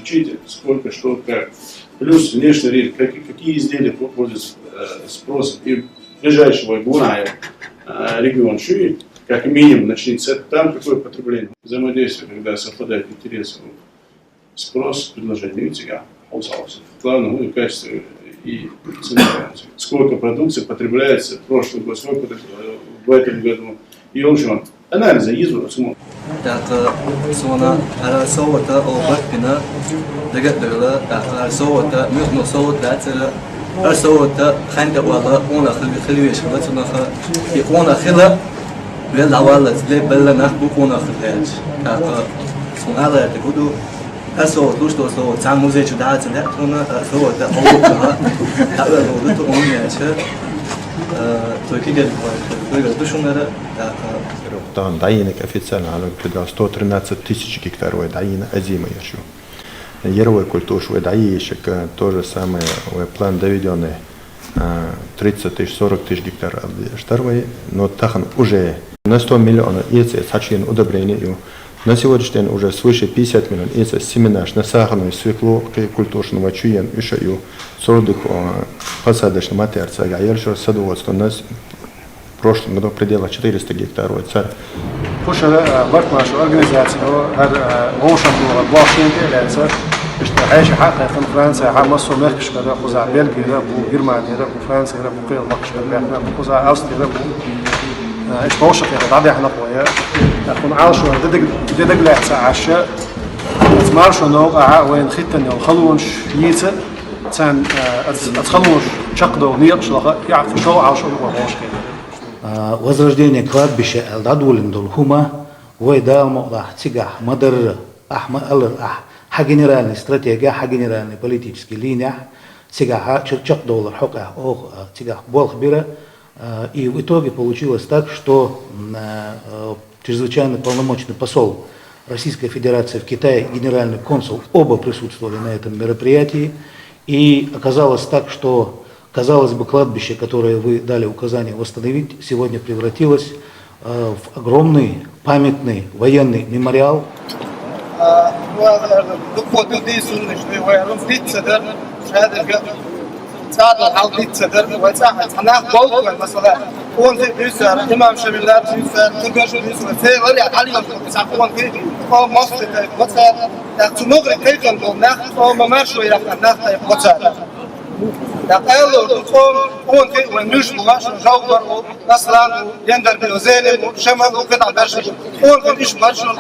изучить, сколько, что, как. Плюс внешний рынок, какие изделия пользуются спросом. И ближайшего Гуная регион Шуи, как минимум, начнется там какое потребление. Взаимодействие, когда совпадают интересы, спрос, предложение, всегда главное, ну, качество и цена. Сколько продукции потребляется в прошлом году, сколько в этом году. И он же анализа изучил, смотрит. Так, сона, арасовата, обатпина, дагатала, арасовата, мюхно совата, цела, арасовата, ханта вала, она хилвеш, латунаха, и она хила, белавала, лебела нахбу, она хилвеш. Так, сонала, это буду. أسوأ دوش توسوأ تعال موزة جدعة لا تونا أسوأ تأوّلها أول تو أمي أشهر توكي جد توكي دوش نرى там дайник официально оно туда 113 тысяч гектаров дайна азима еще. Еровой культуры даишек то же самое план доведенный 30 тысяч 40 тысяч гектаров штарвой, но тахан уже на 100 миллионов яйцей сачин удобрения. На сегодняшний день уже свыше 50 миллионов яйцей семенаж на сахарную свеклу культурного чуен еще и сордык посадочный материал. А я еще садоводство у нас в прошлом году в пределах 400 гектаров царь. Пуша бартнашу организацию лошадь была блокинг элементов, что عايش حقا في فرنسا حمص ومركش كذا خوزع بلجيا و جرمانيا و فرنسا و كل مكش كذا خوزع أوستريا إيش توشك يا ربعي إحنا قوية لكن عاشوا ددق لحظة عشاء تمارشوا نوقع وين ختن الخلونش ييت تان الخلونش شقدو نيقش لقى يعرف شو عاشوا وهوش كده возрождение кладбища Алдадулин Дулхума, Войда Модах, Цигах, Мадр, Ахма Аллар, генеральная стратегия, генеральная политическая линия, Цигах, $4, Хока, Ох, Цигах, Болхбира, и в итоге получилось так, что чрезвычайно полномочный посол Российской Федерации в Китае, генеральный консул, оба присутствовали на этом мероприятии, и оказалось так, что казалось бы, кладбище, которое вы дали указание восстановить, сегодня превратилось в огромный памятный военный мемориал. يقالوا القوم هون في ونجش ماش جوبر مثلا يندر بيوزيل وشمال وقطع برشة هون في إيش برشة